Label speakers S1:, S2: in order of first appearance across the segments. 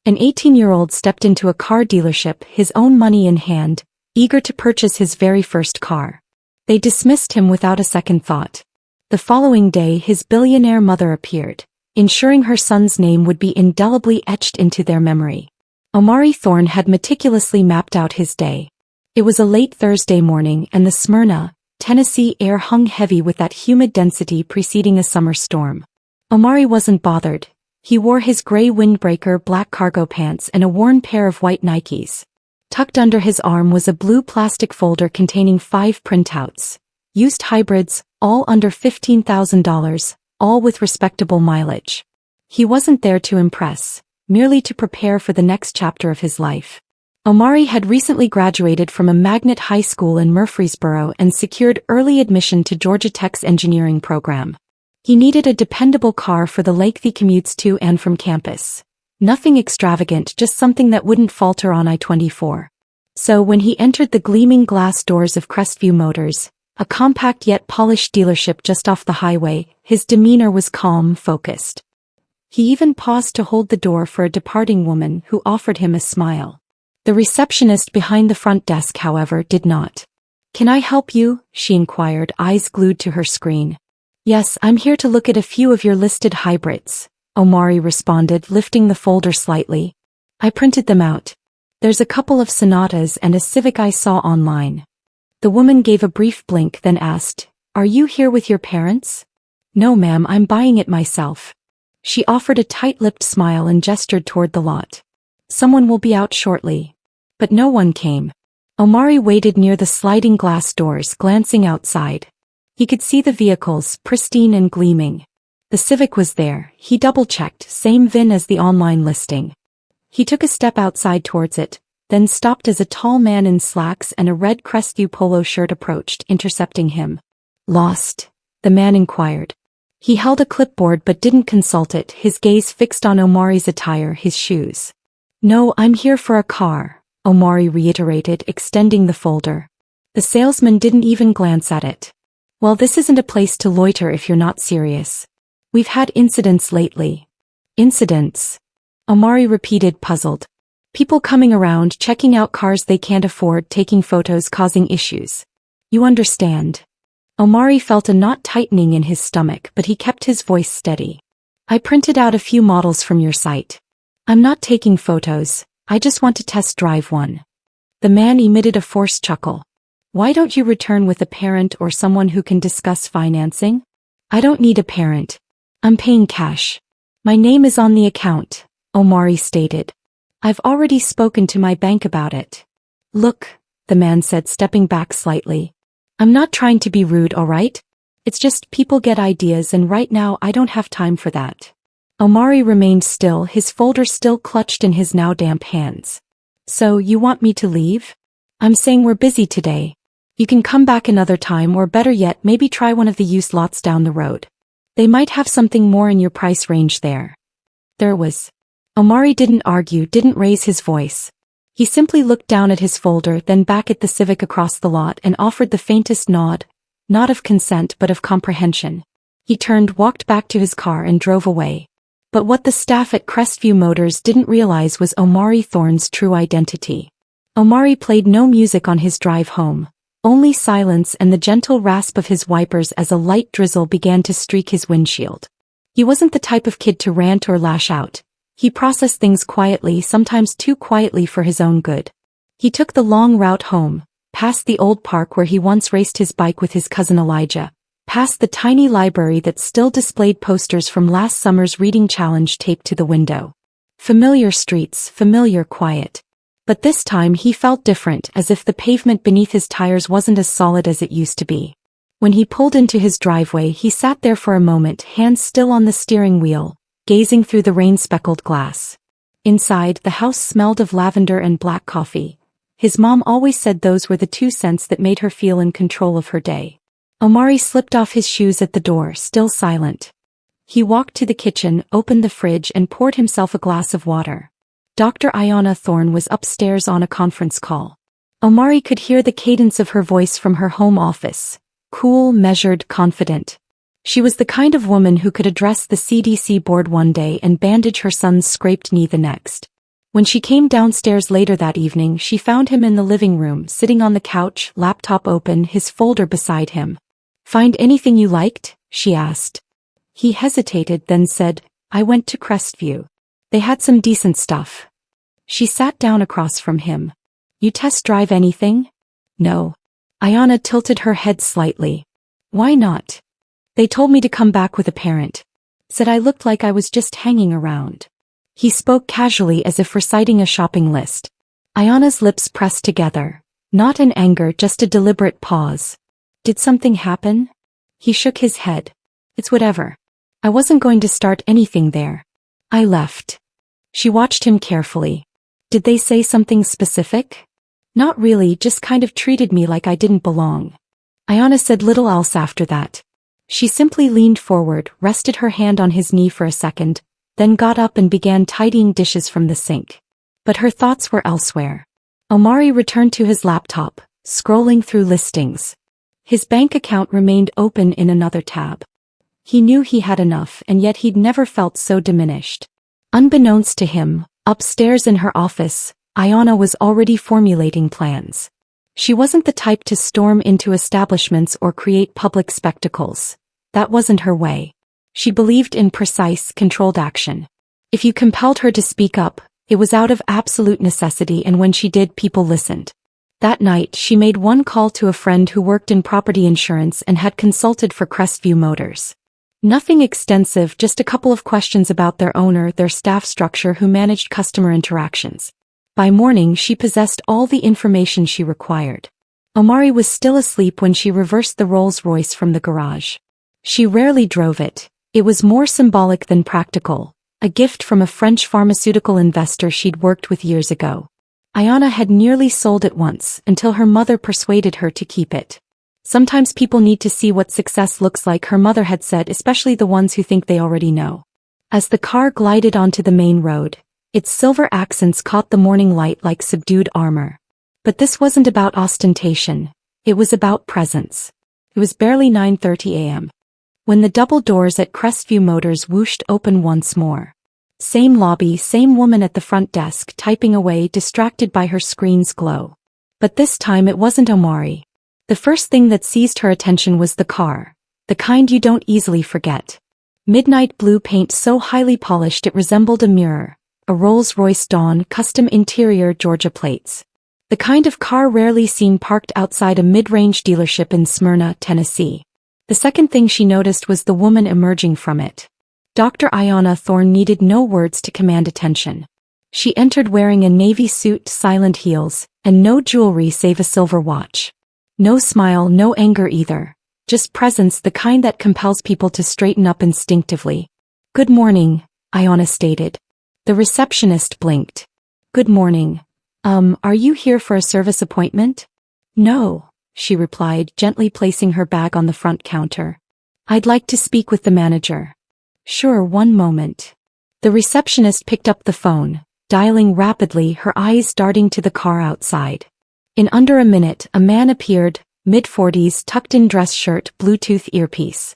S1: An 18-year-old stepped into a car dealership, his own money in hand, eager to purchase his very first car. They dismissed him without a second thought. The following day his billionaire mother appeared, ensuring her son's name would be indelibly etched into their memory. Omari Thorne had meticulously mapped out his day. It was a late Thursday morning and the Smyrna, Tennessee air hung heavy with that humid density preceding a summer storm. Omari wasn't bothered. He wore his gray windbreaker black cargo pants and a worn pair of white Nikes. Tucked under his arm was a blue plastic folder containing 5 printouts. Used hybrids, all under $15,000, all with respectable mileage. He wasn't there to impress, merely to prepare for the next chapter of his life. Omari had recently graduated from a magnet high school in Murfreesboro and secured early admission to Georgia Tech's engineering program. He needed a dependable car for the lengthy commutes to and from campus. Nothing extravagant, just something that wouldn't falter on I-24. So when he entered the gleaming glass doors of Crestview Motors, a compact yet polished dealership just off the highway, his demeanor was calm, focused. He even paused to hold the door for a departing woman who offered him a smile. The receptionist behind the front desk, however, did not. "Can I help you?" she inquired, eyes glued to her screen. "Yes, I'm here to look at a few of your listed hybrids," Omari responded, lifting the folder slightly. "I printed them out. There's a couple of Sonatas and a Civic I saw online." The woman gave a brief blink, then asked, "Are you here with your parents?" "No, ma'am, I'm buying it myself." She offered a tight-lipped smile and gestured toward the lot. "Someone will be out shortly." But no one came. Omari waited near the sliding glass doors, glancing outside. He could see the vehicles, pristine and gleaming. The Civic was there, he double-checked, same VIN as the online listing. He took a step outside towards it, then stopped as a tall man in slacks and a red Crestview polo shirt approached, intercepting him. "Lost?" the man inquired. He held a clipboard but didn't consult it, his gaze fixed on Omari's attire, his shoes. "No, I'm here for a car," Omari reiterated, extending the folder. The salesman didn't even glance at it. "Well, this isn't a place to loiter if you're not serious. We've had incidents lately." "Incidents?" Omari repeated, puzzled. "People coming around, checking out cars they can't afford, taking photos, causing issues. You understand." Omari felt a knot tightening in his stomach, but he kept his voice steady. "I printed out a few models from your site. I'm not taking photos, I just want to test drive one." The man emitted a forced chuckle. "Why don't you return with a parent or someone who can discuss financing?" "I don't need a parent. I'm paying cash. My name is on the account," Omari stated. "I've already spoken to my bank about it." "Look," the man said, stepping back slightly. "I'm not trying to be rude, all right? It's just people get ideas and right now I don't have time for that." Omari remained still, his folder still clutched in his now damp hands. "So, you want me to leave?" "I'm saying we're busy today. You can come back another time, or better yet, maybe try one of the used lots down the road. They might have something more in your price range there." There was. Omari didn't argue, didn't raise his voice. He simply looked down at his folder, then back at the Civic across the lot and offered the faintest nod, not of consent but of comprehension. He turned, walked back to his car and drove away. But what the staff at Crestview Motors didn't realize was Omari Thorne's true identity. Omari played no music on his drive home. Only silence and the gentle rasp of his wipers as a light drizzle began to streak his windshield. He wasn't the type of kid to rant or lash out. He processed things quietly, sometimes too quietly for his own good. He took the long route home, past the old park where he once raced his bike with his cousin Elijah, past the tiny library that still displayed posters from last summer's reading challenge taped to the window. Familiar streets, familiar quiet. But this time he felt different, as if the pavement beneath his tires wasn't as solid as it used to be. When he pulled into his driveway, he sat there for a moment, hands still on the steering wheel, gazing through the rain-speckled glass. Inside, the house smelled of lavender and black coffee. His mom always said those were the 2 scents that made her feel in control of her day. Omari slipped off his shoes at the door, still silent. He walked to the kitchen, opened the fridge and poured himself a glass of water. Dr. Ayanna Thorne was upstairs on a conference call. Omari could hear the cadence of her voice from her home office. Cool, measured, confident. She was the kind of woman who could address the CDC board one day and bandage her son's scraped knee the next. When she came downstairs later that evening, she found him in the living room, sitting on the couch, laptop open, his folder beside him. "Find anything you liked?" she asked. He hesitated, then said, "I went to Crestview. They had some decent stuff." She sat down across from him. "You test drive anything?" "No." Ayanna tilted her head slightly. "Why not?" "They told me to come back with a parent. Said I looked like I was just hanging around." He spoke casually as if reciting a shopping list. Ayanna's lips pressed together. Not in anger, just a deliberate pause. "Did something happen?" He shook his head. "It's whatever. I wasn't going to start anything there. I left." She watched him carefully. "Did they say something specific?" "Not really, just kind of treated me like I didn't belong." Ayanna said little else after that. She simply leaned forward, rested her hand on his knee for a second, then got up and began tidying dishes from the sink. But her thoughts were elsewhere. Omari returned to his laptop, scrolling through listings. His bank account remained open in another tab. He knew he had enough, and yet he'd never felt so diminished. Unbeknownst to him, upstairs in her office, Ayanna was already formulating plans. She wasn't the type to storm into establishments or create public spectacles. That wasn't her way. She believed in precise, controlled action. If you compelled her to speak up, it was out of absolute necessity, and when she did, people listened. That night, she made one call to a friend who worked in property insurance and had consulted for Crestview Motors. Nothing extensive, just a couple of questions about their owner, their staff structure, who managed customer interactions. By morning, she possessed all the information she required. Omari was still asleep when she reversed the Rolls-Royce from the garage. She rarely drove it. It was more symbolic than practical, a gift from a French pharmaceutical investor she'd worked with years ago. Ayanna had nearly sold it once, until her mother persuaded her to keep it. "Sometimes people need to see what success looks like," her mother had said, "especially the ones who think they already know." As the car glided onto the main road, its silver accents caught the morning light like subdued armor. But this wasn't about ostentation. It was about presence. It was barely 9:30 a.m. when the double doors at Crestview Motors whooshed open once more. Same lobby, same woman at the front desk, typing away, distracted by her screen's glow. But this time it wasn't Omari. The first thing that seized her attention was the car, the kind you don't easily forget. Midnight blue paint so highly polished it resembled a mirror, a Rolls-Royce Dawn, custom interior, Georgia plates. The kind of car rarely seen parked outside a mid-range dealership in Smyrna, Tennessee. The second thing she noticed was the woman emerging from it. Dr. Ayanna Thorne needed no words to command attention. She entered wearing a navy suit, silent heels, and no jewelry save a silver watch. No smile, no anger either. Just presence, the kind that compels people to straighten up instinctively. "Good morning," Ayanna stated. The receptionist blinked. "Good morning. Are you here for a service appointment?" "No," she replied, gently placing her bag on the front counter. "I'd like to speak with the manager." "Sure, one moment." The receptionist picked up the phone, dialing rapidly, her eyes darting to the car outside. In under a minute, a man appeared, mid-40s, tucked-in dress shirt, Bluetooth earpiece.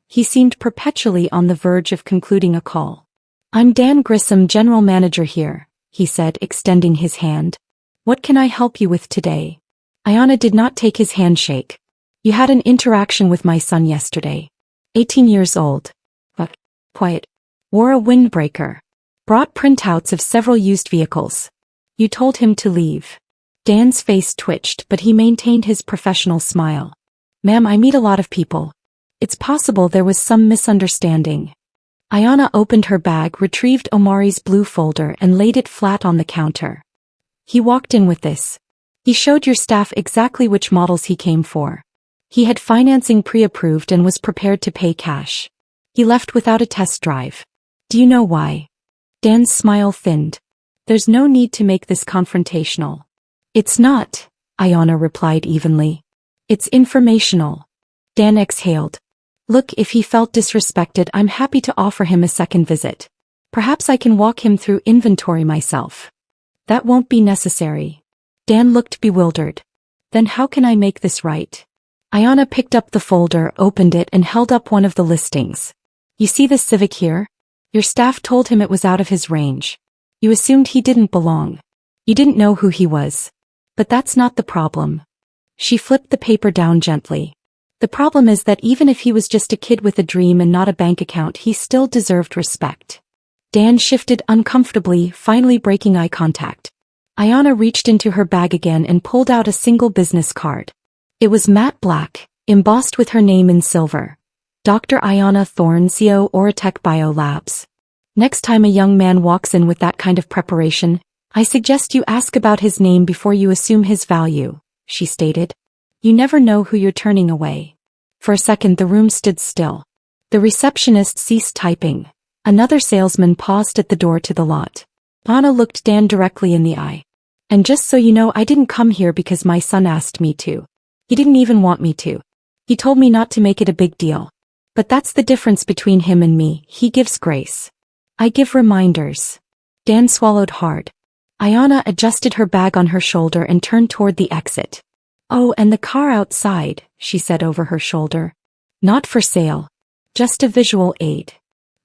S1: He seemed perpetually on the verge of concluding a call. "I'm Dan Grissom, general manager here," he said, extending his hand. "What can I help you with today?" Ayanna did not take his handshake. "You had an interaction with my son yesterday. 18 years old. But quiet. Wore a windbreaker. Brought printouts of several used vehicles. You told him to leave." Dan's face twitched, but he maintained his professional smile. "Ma'am, I meet a lot of people. It's possible there was some misunderstanding." Ayanna opened her bag, retrieved Omari's blue folder, and laid it flat on the counter. "He walked in with this. He showed your staff exactly which models he came for. He had financing pre-approved and was prepared to pay cash. He left without a test drive. Do you know why?" Dan's smile thinned. "There's no need to make this confrontational." "It's not," Ayanna replied evenly. "It's informational." Dan exhaled. "Look, if he felt disrespected, I'm happy to offer him a second visit. Perhaps I can walk him through inventory myself." "That won't be necessary." Dan looked bewildered. "Then how can I make this right?" Ayanna picked up the folder, opened it, and held up one of the listings. "You see this Civic here? Your staff told him it was out of his range. You assumed he didn't belong. You didn't know who he was. But that's not the problem. She flipped the paper down gently. The problem is that even if he was just a kid with a dream and not a bank account, he still deserved respect. Dan shifted uncomfortably, finally breaking eye contact. Ayanna reached into her bag again and pulled out a single business card. It was matte black, embossed with her name in silver. Dr. Ayanna Thorne, CO, Oratech Bio Labs. Next time a young man walks in with that kind of preparation, I suggest you ask about his name before you assume his value, she stated. You never know who you're turning away. For a second the room stood still. The receptionist ceased typing. Another salesman paused at the door to the lot. Anna looked Dan directly in the eye. And just so you know, I didn't come here because my son asked me to. He didn't even want me to. He told me not to make it a big deal. But that's the difference between him and me. He gives grace. I give reminders. Dan swallowed hard. Ayanna adjusted her bag on her shoulder and turned toward the exit. Oh, and the car outside, she said over her shoulder. Not for sale. Just a visual aid.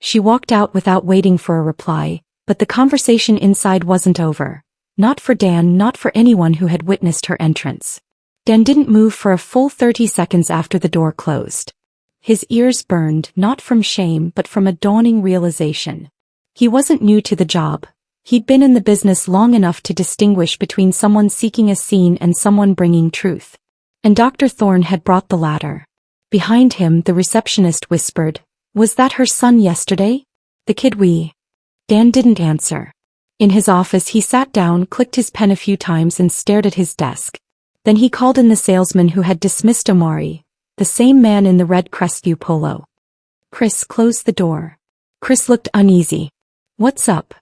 S1: She walked out without waiting for a reply, but the conversation inside wasn't over. Not for Dan, not for anyone who had witnessed her entrance. Dan didn't move for a full 30 seconds after the door closed. His ears burned, not from shame but from a dawning realization. He wasn't new to the job. He'd been in the business long enough to distinguish between someone seeking a scene and someone bringing truth. And Dr. Thorne had brought the latter. Behind him, the receptionist whispered, "Was that her son yesterday? The kid we—" Dan didn't answer. In his office he sat down, clicked his pen a few times and stared at his desk. Then he called in the salesman who had dismissed Omari, the same man in the red Crestview polo. Chris closed the door. Chris looked uneasy. "What's up?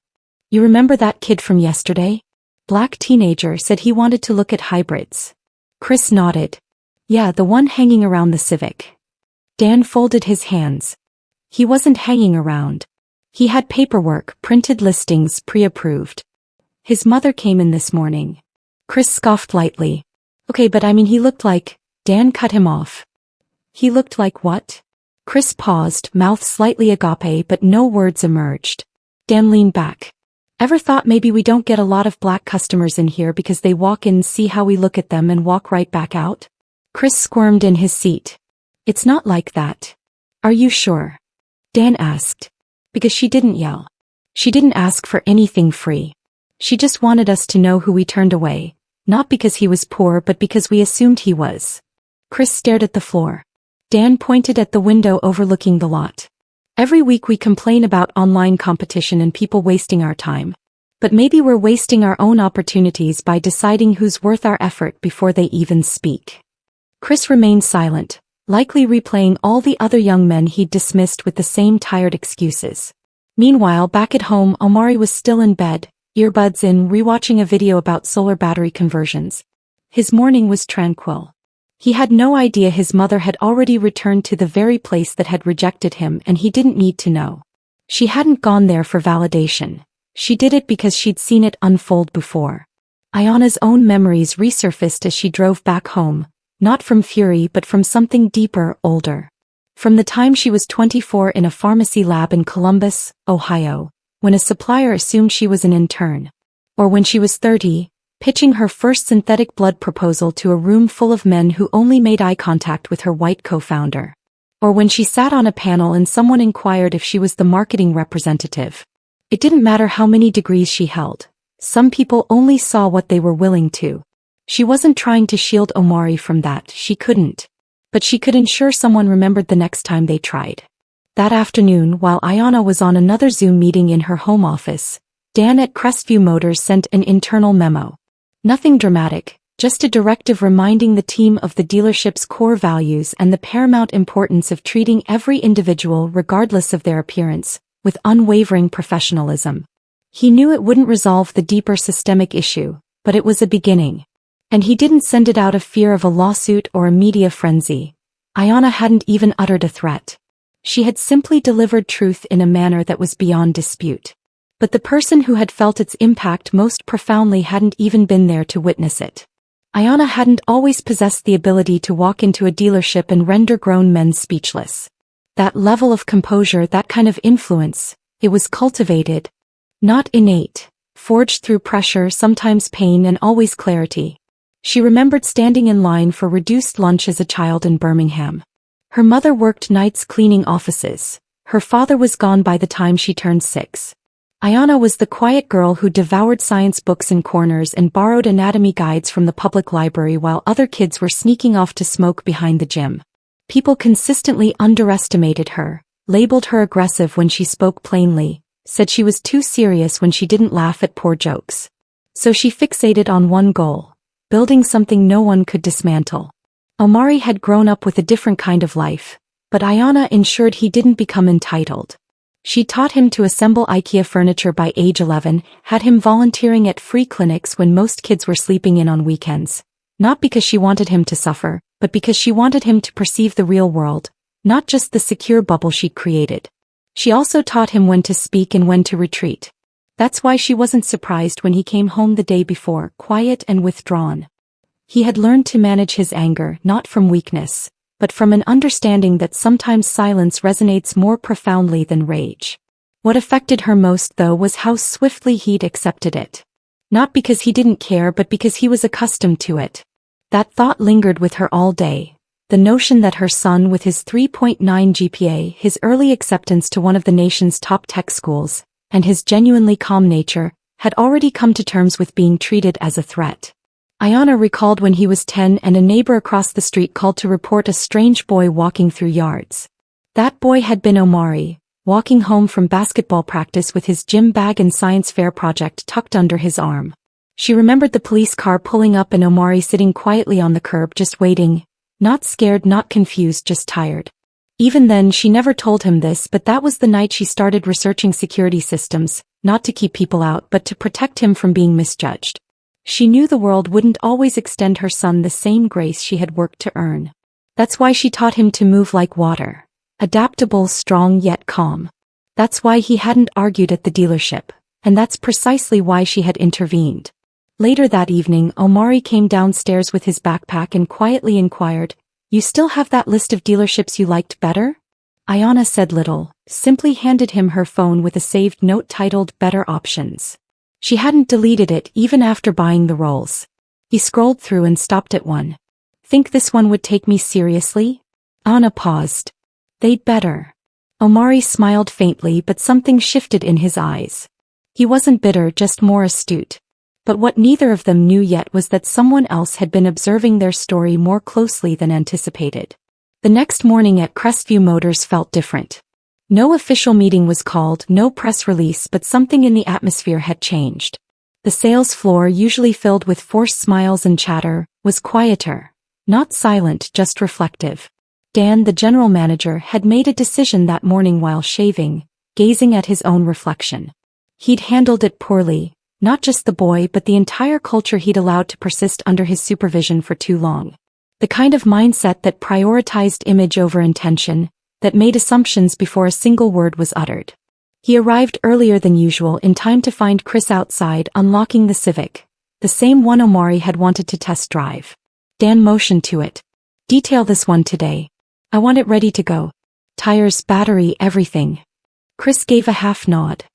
S1: You remember that kid from yesterday? Black teenager said he wanted to look at hybrids." Chris nodded. "Yeah, the one hanging around the Civic." Dan folded his hands. He wasn't hanging around. He had paperwork, printed listings, pre-approved. His mother came in this morning. Chris scoffed lightly. "Okay, but I mean he looked like—" Dan cut him off. "He looked like what?" Chris paused, mouth slightly agape, but no words emerged. Dan leaned back. "Ever thought maybe we don't get a lot of black customers in here because they walk in, see how we look at them and walk right back out?" Chris squirmed in his seat. "It's not like that." "Are you sure?" Dan asked. "Because she didn't yell. She didn't ask for anything free. She just wanted us to know who we turned away, not because he was poor but because we assumed he was." Chris stared at the floor. Dan pointed at the window overlooking the lot. "Every week we complain about online competition and people wasting our time. But maybe we're wasting our own opportunities by deciding who's worth our effort before they even speak." Chris remained silent, likely replaying all the other young men he'd dismissed with the same tired excuses. Meanwhile, back at home, Omari was still in bed, earbuds in, rewatching a video about solar battery conversions. His morning was tranquil. He had no idea his mother had already returned to the very place that had rejected him, and he didn't need to know. She hadn't gone there for validation. She did it because she'd seen it unfold before. Ayanna's own memories resurfaced as she drove back home, not from fury but from something deeper, older. From the time she was 24 in a pharmacy lab in Columbus, Ohio, when a supplier assumed she was an intern. Or when she was 30, pitching her first synthetic blood proposal to a room full of men who only made eye contact with her white co-founder. Or when she sat on a panel and someone inquired if she was the marketing representative. It didn't matter how many degrees she held. Some people only saw what they were willing to. She wasn't trying to shield Omari from that, she couldn't. But she could ensure someone remembered the next time they tried. That afternoon, while Ayanna was on another Zoom meeting in her home office, Dan at Crestview Motors sent an internal memo. Nothing dramatic, just a directive reminding the team of the dealership's core values and the paramount importance of treating every individual, regardless of their appearance, with unwavering professionalism. He knew it wouldn't resolve the deeper systemic issue, but it was a beginning. And he didn't send it out of fear of a lawsuit or a media frenzy. Ayanna hadn't even uttered a threat. She had simply delivered truth in a manner that was beyond dispute. But the person who had felt its impact most profoundly hadn't even been there to witness it. Ayanna hadn't always possessed the ability to walk into a dealership and render grown men speechless. That level of composure, that kind of influence, it was cultivated, not innate. forged through pressure, sometimes pain and always clarity. She remembered standing in line for reduced lunch as a child in Birmingham. Her mother worked nights cleaning offices. Her father was gone by the time she turned 6. Ayanna was the quiet girl who devoured science books in corners and borrowed anatomy guides from the public library while other kids were sneaking off to smoke behind the gym. People consistently underestimated her, labeled her aggressive when she spoke plainly, said she was too serious when she didn't laugh at poor jokes. So she fixated on one goal: building something no one could dismantle. Omari had grown up with a different kind of life, but Ayanna ensured he didn't become entitled. She taught him to assemble IKEA furniture by age 11, had him volunteering at free clinics when most kids were sleeping in on weekends. Not because she wanted him to suffer, but because she wanted him to perceive the real world, not just the secure bubble she'd created. She also taught him when to speak and when to retreat. That's why she wasn't surprised when he came home the day before, quiet and withdrawn. He had learned to manage his anger, not from weakness, but from an understanding that sometimes silence resonates more profoundly than rage. What affected her most, though, was how swiftly he'd accepted it. Not because he didn't care, but because he was accustomed to it. That thought lingered with her all day. The notion that her son, with his 3.9 GPA, his early acceptance to one of the nation's top tech schools, and his genuinely calm nature, had already come to terms with being treated as a threat. Ayanna recalled when he was 10 and a neighbor across the street called to report a strange boy walking through yards. That boy had been Omari, walking home from basketball practice with his gym bag and science fair project tucked under his arm. She remembered the police car pulling up and Omari sitting quietly on the curb just waiting, not scared, not confused, just tired. Even then she never told him this, but that was the night she started researching security systems, not to keep people out but to protect him from being misjudged. She knew the world wouldn't always extend her son the same grace she had worked to earn. That's why she taught him to move like water. Adaptable, strong yet calm. That's why he hadn't argued at the dealership, and that's precisely why she had intervened. Later that evening, Omari came downstairs with his backpack and quietly inquired, "You still have that list of dealerships you liked better?" Ayanna said little, simply handed him her phone with a saved note titled "Better Options." She hadn't deleted it even after buying the rolls. He scrolled through and stopped at one. "Think this one would take me seriously?" Ayanna paused. "They'd better." Omari smiled faintly, but something shifted in his eyes. He wasn't bitter, just more astute. But what neither of them knew yet was that someone else had been observing their story more closely than anticipated. The next morning at Crestview Motors felt different. No official meeting was called, no press release, but something in the atmosphere had changed. The sales floor, usually filled with forced smiles and chatter, was quieter. Not silent, just reflective. Dan, the general manager, had made a decision that morning while shaving, gazing at his own reflection. He'd handled it poorly, not just the boy but the entire culture he'd allowed to persist under his supervision for too long. The kind of mindset that prioritized image over intention, that made assumptions before a single word was uttered. He arrived earlier than usual, in time to find Chris outside unlocking the Civic, the same one Omari had wanted to test drive. Dan motioned to it. "Detail this one today. I want it ready to go. Tires, battery, everything." Chris gave a half nod.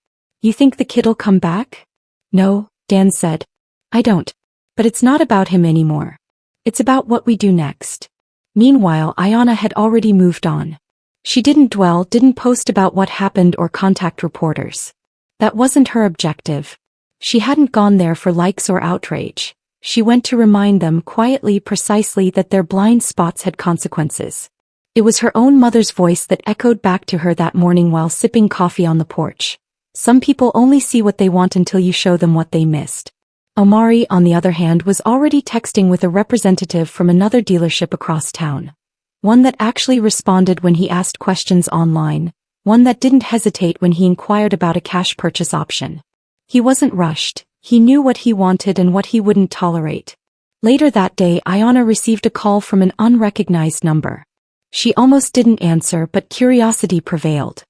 S1: "You think the kid'll come back?" "No," Dan said. "I don't. But it's not about him anymore. It's about what we do next." Meanwhile, Ayanna had already moved on. She didn't dwell, didn't post about what happened or contact reporters. That wasn't her objective. She hadn't gone there for likes or outrage. She went to remind them quietly, precisely, that their blind spots had consequences. It was her own mother's voice that echoed back to her that morning while sipping coffee on the porch. Some people only see what they want until you show them what they missed. Omari, on the other hand, was already texting with a representative from another dealership across town. One that actually responded when he asked questions online. One that didn't hesitate when he inquired about a cash purchase option. He wasn't rushed. He knew what he wanted and what he wouldn't tolerate. Later that day, Ayanna received a call from an unrecognized number. She almost didn't answer, but curiosity prevailed.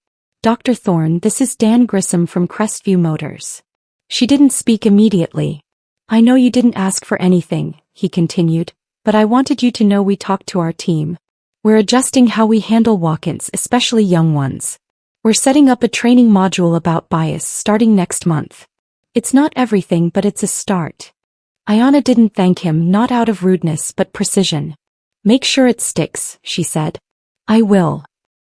S1: "Dr. Thorne, this is Dan Grissom from Crestview Motors." She didn't speak immediately. "I know you didn't ask for anything," he continued, "but I wanted you to know we talked to our team. We're adjusting how we handle walk-ins, especially young ones. We're setting up a training module about bias starting next month. It's not everything, but it's a start. Ayana didn't thank him, not out of rudeness but precision. Make sure it sticks, she said. I will.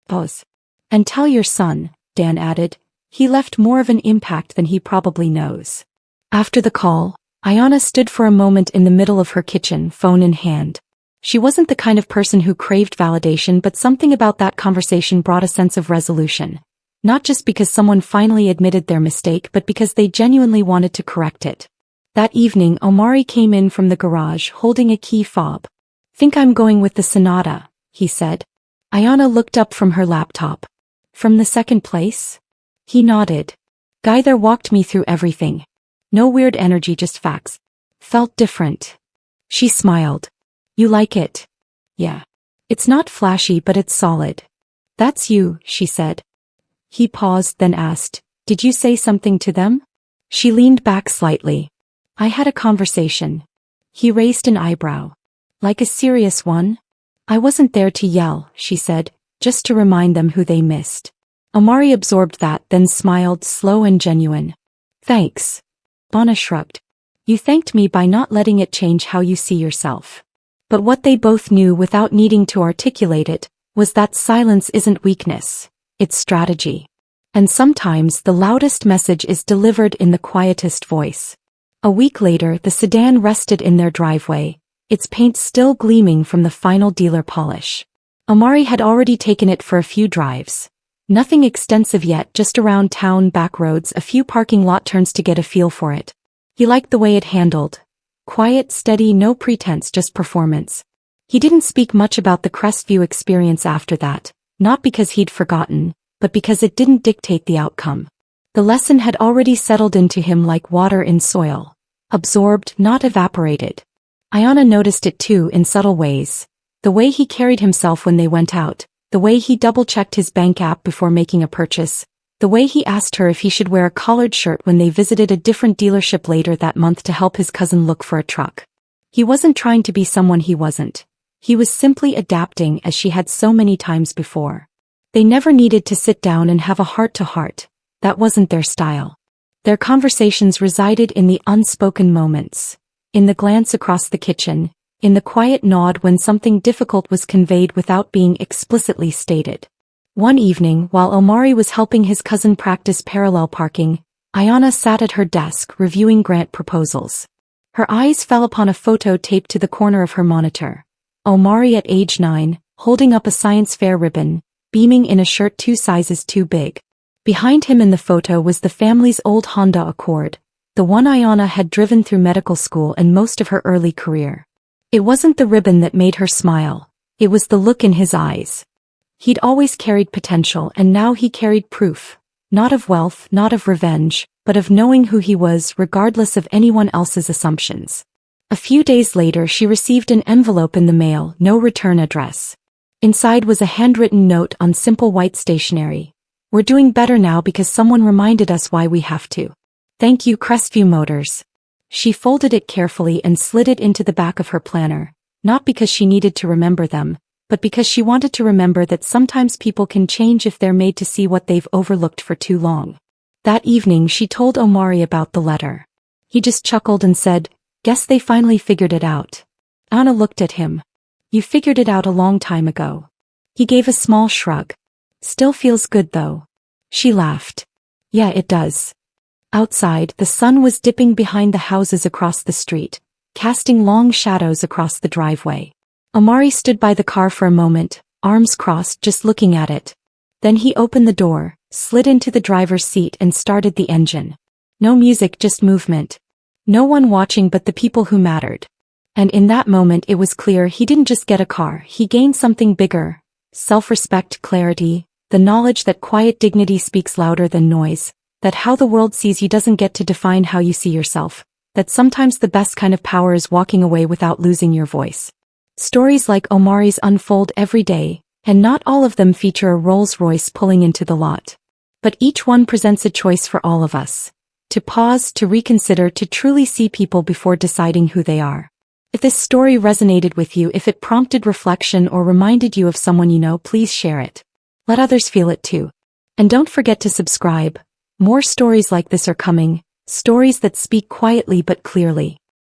S1: Pause. And tell your son, Dan added. He left more of an impact than he probably knows. After the call, Ayana stood for a moment in the middle of her kitchen, phone in hand. She wasn't the kind of person who craved validation, but something about that conversation brought a sense of resolution. Not just because someone finally admitted their mistake, but because they genuinely wanted to correct it. That evening, Omari came in from the garage holding a key fob. Think I'm going with the Sonata, he said. Ayana looked up from her laptop. From the second place? He nodded. Guy there walked me through everything. No weird energy, just facts. Felt different. She smiled. You like it? Yeah. It's not flashy, but it's solid. That's you, she said. He paused, then asked, Did you say something to them? She leaned back slightly. I had a conversation. He raised an eyebrow. Like a serious one? I wasn't there to yell, she said, just to remind them who they missed. Omari absorbed that, then smiled, slow and genuine. Thanks. Bonna shrugged. You thanked me by not letting it change how you see yourself. But what they both knew without needing to articulate it, was that silence isn't weakness, it's strategy. And sometimes the loudest message is delivered in the quietest voice. A week later, the sedan rested in their driveway, its paint still gleaming from the final dealer polish. Omari had already taken it for a few drives. Nothing extensive yet, just around town back roads, a few parking lot turns to get a feel for it. He liked the way it handled. Quiet, steady, no pretense, just performance. He didn't speak much about the Crestview experience after that, not because he'd forgotten, but because it didn't dictate the outcome. The lesson had already settled into him like water in soil. Absorbed, not evaporated. Ayana noticed it too, in subtle ways. The way he carried himself when they went out, the way he double-checked his bank app before making a purchase, the way he asked her if he should wear a collared shirt when they visited a different dealership later that month to help his cousin look for a truck. He wasn't trying to be someone he wasn't. He was simply adapting, as she had so many times before. They never needed to sit down and have a heart-to-heart. That wasn't their style. Their conversations resided in the unspoken moments, in the glance across the kitchen, in the quiet nod when something difficult was conveyed without being explicitly stated. One evening, while Omari was helping his cousin practice parallel parking, Ayana sat at her desk reviewing grant proposals. Her eyes fell upon a photo taped to the corner of her monitor. Omari at age 9, holding up a science fair ribbon, beaming in a shirt 2 sizes too big. Behind him in the photo was the family's old Honda Accord, the one Ayana had driven through medical school and most of her early career. It wasn't the ribbon that made her smile, it was the look in his eyes. He'd always carried potential, and now he carried proof. Not of wealth, not of revenge, but of knowing who he was regardless of anyone else's assumptions. A few days later she received an envelope in the mail, no return address. Inside was a handwritten note on simple white stationery. We're doing better now because someone reminded us why we have to. Thank you, Crestview Motors. She folded it carefully and slid it into the back of her planner, not because she needed to remember them, but because she wanted to remember that sometimes people can change if they're made to see what they've overlooked for too long. That evening she told Omari about the letter. He just chuckled and said, Guess they finally figured it out. Anna looked at him. You figured it out a long time ago. He gave a small shrug. Still feels good though. She laughed. Yeah, it does. Outside, the sun was dipping behind the houses across the street, casting long shadows across the driveway. Omari stood by the car for a moment, arms crossed, just looking at it. Then he opened the door, slid into the driver's seat and started the engine. No music, just movement. No one watching but the people who mattered. And in that moment it was clear he didn't just get a car, he gained something bigger. Self-respect, clarity, the knowledge that quiet dignity speaks louder than noise, that how the world sees you doesn't get to define how you see yourself, that sometimes the best kind of power is walking away without losing your voice. Stories like Omari's unfold every day, and not all of them feature a Rolls-Royce pulling into the lot. But each one presents a choice for all of us. To pause, to reconsider, to truly see people before deciding who they are. If this story resonated with you, if it prompted reflection or reminded you of someone you know, please share it. Let others feel it too. And don't forget to subscribe. More stories like this are coming, Stories that speak quietly but clearly.